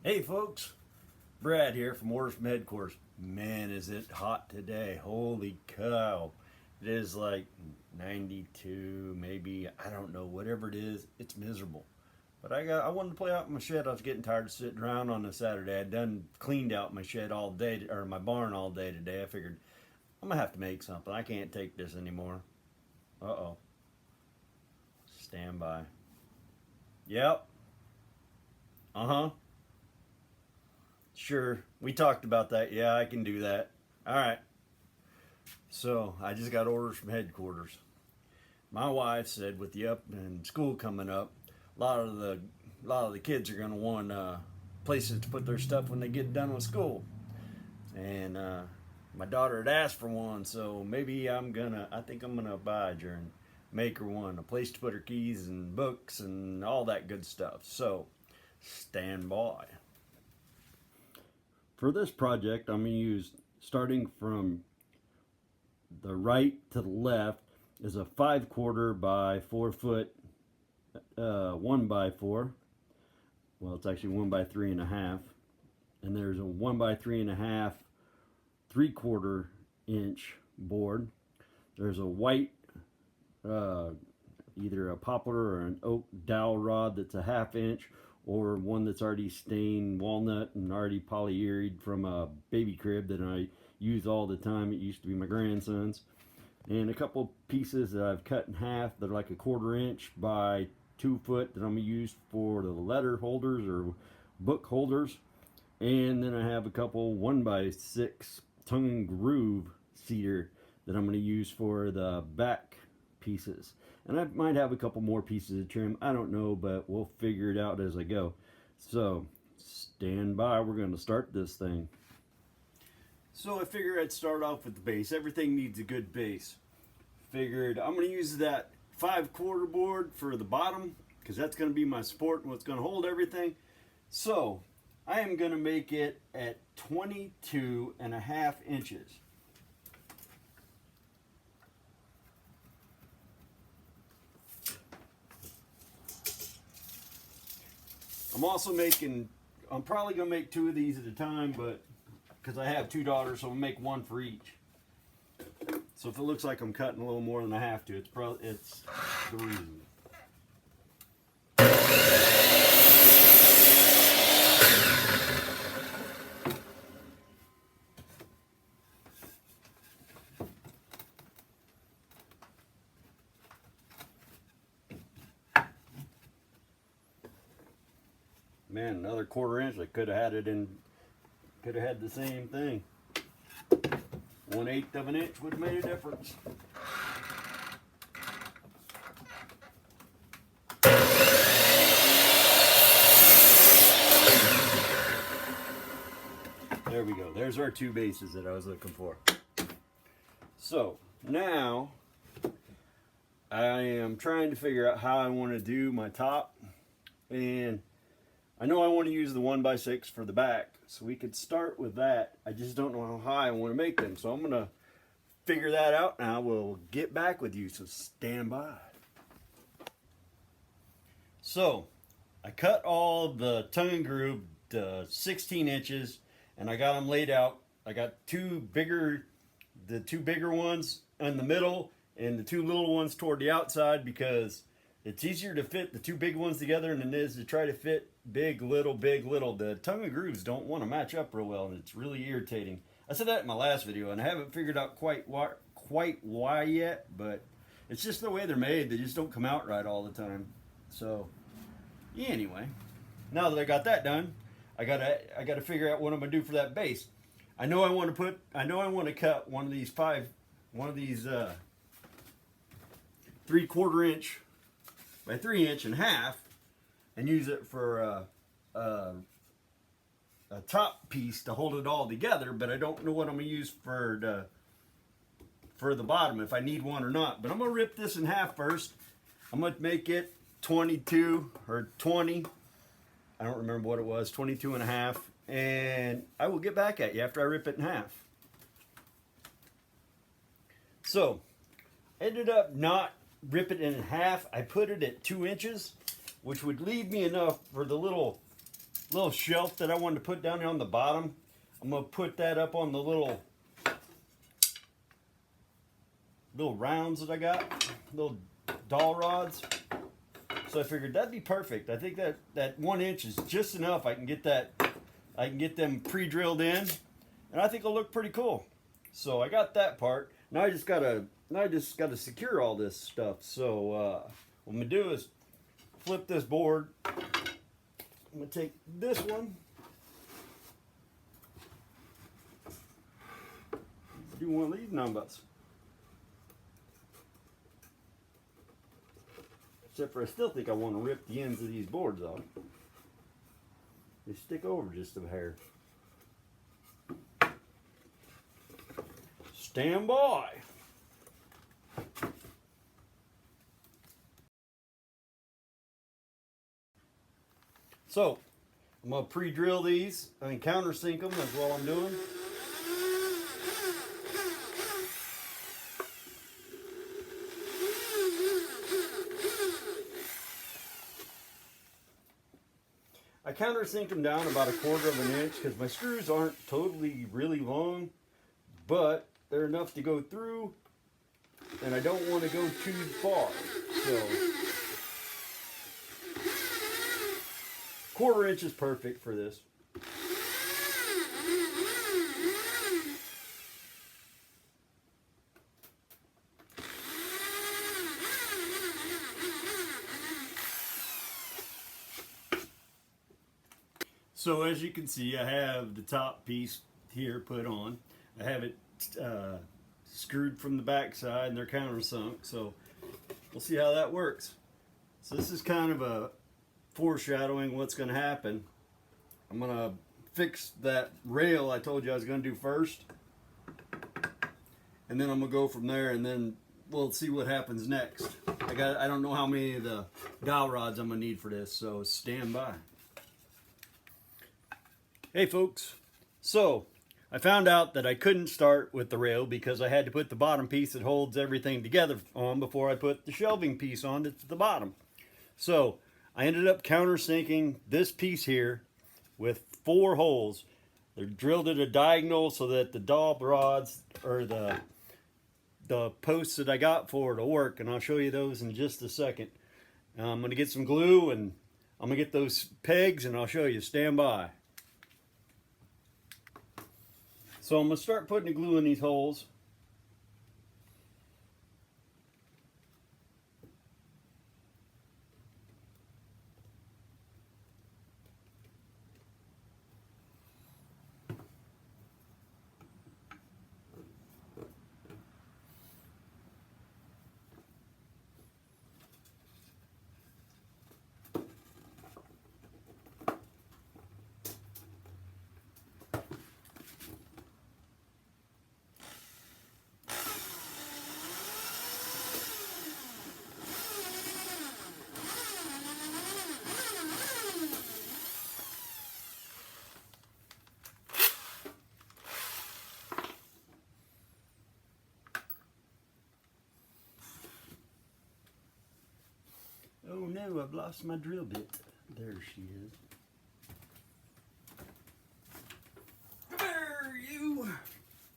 Hey folks, Brad here from Orders from Headquarters. Man, is it hot today. Holy cow. It is like 92, maybe, I don't know, whatever it is, it's miserable. But I wanted to play out in my shed. I was getting tired of sitting around on a Saturday. I'd done cleaned out my shed all day, or my barn all day today. I figured I'm gonna have to make something. I can't take this anymore. Uh-oh. Stand by. Yep. Uh-huh. Sure, we talked about that. Yeah, I can do that. All right. So I just got orders from headquarters. My wife said, with the up and school coming up, a lot of the kids are going to want places to put their stuff when they get done with school. And my daughter had asked for one, so maybe I think I'm gonna oblige her and make her one, a place to put her keys and books and all that good stuff. So stand by. For this project, I'm going to use, starting from the right to the left, is a 5/4 by 4 foot 1 by 4. Well, it's actually 1 by 3.5. And there's a 1 by 3.5 3/4 inch board. There's a white, either a poplar or an oak dowel rod that's a 1/2 inch, or one that's already stained walnut and already polyuried from a baby crib that I use all the time. It used to be my grandson's. And a couple pieces that I've cut in half that are like a 1/4 inch by 2 foot that I'm going to use for the letter holders or book holders. And then I have a couple 1 by 6 tongue and groove cedar that I'm going to use for the back pieces. And I might have a couple more pieces of trim. I don't know, but we'll figure it out as I go. So stand by. We're going to start this thing. So I figured I'd start off with the base. Everything needs a good base. Figured I'm going to use that 5/4 board for the bottom because that's going to be my support and what's going to hold everything. So I am going to make it at 22.5 inches. I'm probably going to make 2 of these at a time, but because I have 2 daughters, so I'll make 1 for each. So if it looks like I'm cutting a little more than I have to, it's the reason. Man, another 1/4 inch. I could have had it in. Could have had the same thing. 1/8 of an inch would have made a difference. There we go. There's our 2 bases that I was looking for. So now I am trying to figure out how I want to do my top, and I know I want to use the 1 by 6 for the back, so we could start with that. I just don't know how high I want to make them, so I'm going to figure that out and I will get back with you, so stand by. So I cut all the tongue and groove to 16 inches and I got them laid out. I got the two bigger ones in the middle and the 2 little ones toward the outside, because it's easier to fit the 2 big ones together than it is to try to fit big, little, big, little. The tongue and grooves don't want to match up real well, and it's really irritating. I said that in my last video, and I haven't figured out quite why yet, but it's just the way they're made. They just don't come out right all the time. So, yeah, anyway, now that I got that done, I gotta figure out what I'm gonna do for that base. I know I want to cut one of these 3/4 inch by 3 inch in half and use it for a top piece to hold it all together, but I don't know what I'm going to use for the bottom, if I need one or not. But I'm going to rip this in half first. I'm going to make it 22 or 20. I don't remember what it was, 22.5. And I will get back at you after I rip it in half. So, ended up not rip it in half. I put it at 2 inches, which would leave me enough for the little little shelf that I wanted to put down there on the bottom. I'm gonna put that up on the little rounds that I got, little dowel rods. So I figured that'd be perfect. I think that 1 inch is just enough. I can get them pre-drilled in, and I think it'll look pretty cool. So I got that part. Now I just gotta secure all this stuff. So what I'm gonna do is flip this board. I'm gonna take this one, do one of these numbers. Except for I still think I want to rip the ends of these boards off. They stick over just a hair. Stand by. So, I'm going to pre-drill these and countersink them. That's what I'm doing. I countersink them down about 1/4 of an inch because my screws aren't totally really long, but they're enough to go through, and I don't want to go too far. So 1/4 inch is perfect for this. So as you can see, I have the top piece here put on. I have it screwed from the back side, and they're countersunk. So we'll see how that works. So this is kind of a foreshadowing what's going to happen. I'm going to fix that rail I told you I was going to do first, and then I'm going to go from there, and then we'll see what happens next. I don't know how many of the dowel rods I'm going to need for this, so stand by. Hey folks, so I found out that I couldn't start with the rail because I had to put the bottom piece that holds everything together on before I put the shelving piece on that's at the bottom. So I ended up countersinking this piece here with 4 holes. They're drilled at a diagonal so that the dowel rods, or the posts that I got for it, will work, and I'll show you those in just a second. I'm going to get some glue, and I'm going to get those pegs, and I'll show you. Stand by. So I'm going to start putting the glue in these holes. Oh no, I've lost my drill bit. There she is.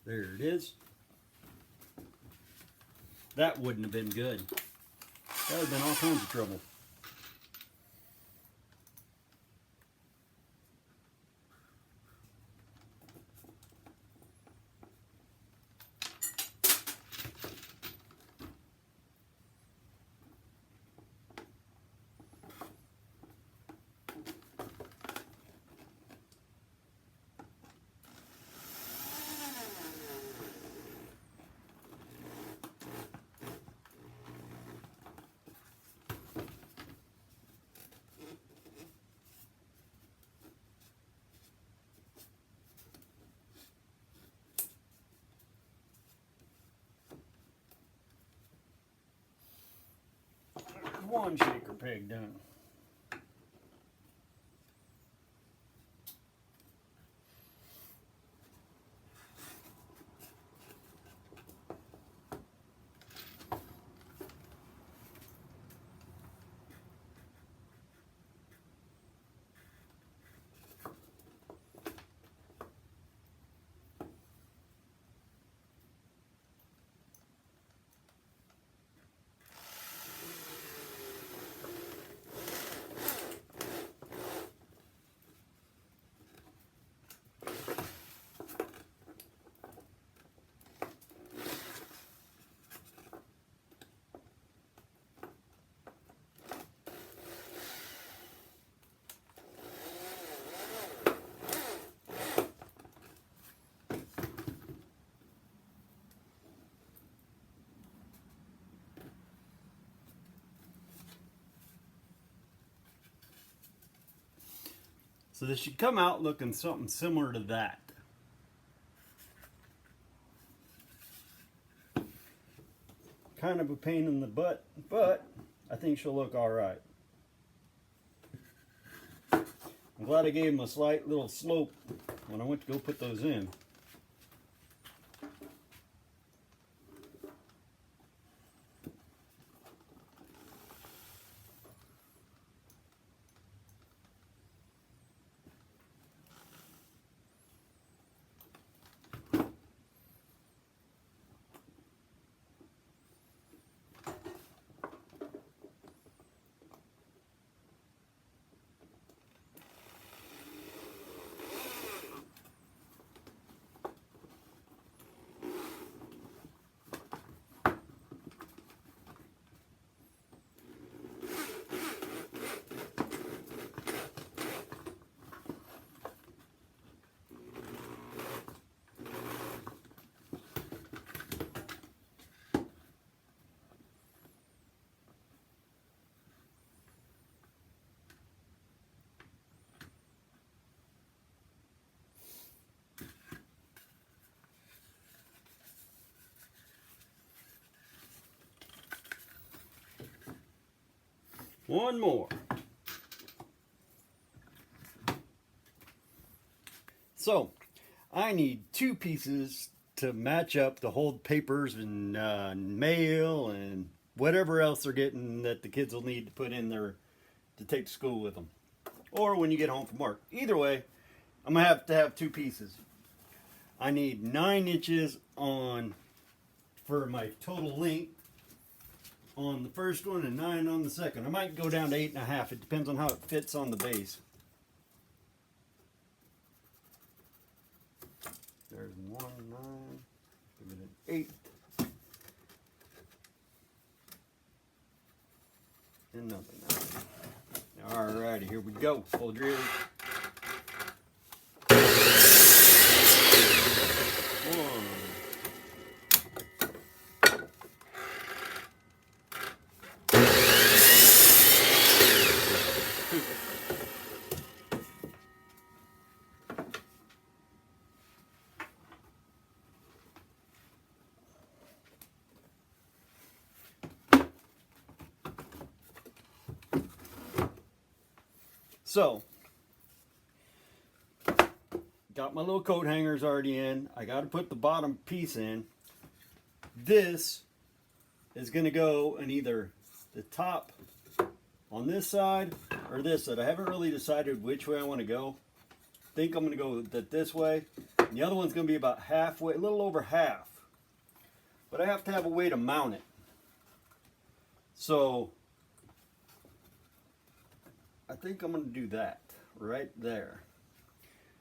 There it is. That wouldn't have been good. That would have been all kinds of trouble. One shaker peg done. So this should come out looking something similar to that. Kind of a pain in the butt, but I think she'll look all right. I'm glad I gave them a slight little slope when I went to go put those in. One more. So, I need 2 pieces to match up to hold papers and mail and whatever else they're getting that the kids will need to put in there to take to school with them. Or when you get home from work. Either way, I'm going to have 2 pieces. I need 9 inches for my total length on the first one and 9 on the second. I might go down to 8.5. It depends on how it fits on the base. There's 1, 9, give it an 8. And another 9. Alrighty, here we go. Hold your ears. 1. So, got my little coat hangers already in. I got to put the bottom piece in. This is going to go in either the top on this side or this side. I haven't really decided which way I want to go. I think I'm going to go this way. And the other one's going to be about halfway, a little over half. But I have to have a way to mount it. So, I think I'm going to do that right there.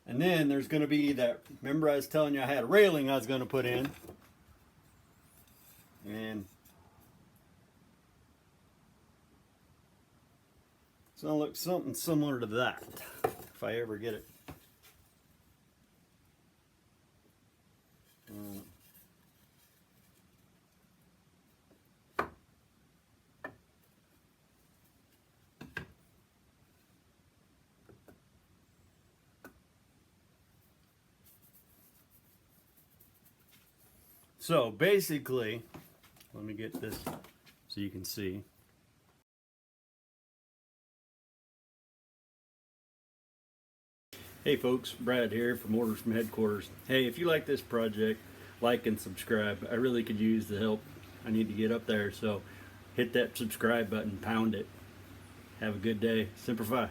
And then there's going to be that, remember I was telling you I had a railing I was going to put in. And it's going to look something similar to that, if I ever get it. So basically, let me get this so you can see. Hey folks, Brad here from Orders from Headquarters. Hey, if you like this project, like and subscribe. I really could use the help. I need to get up there, so hit that subscribe button, pound it. Have a good day. Semper Fi.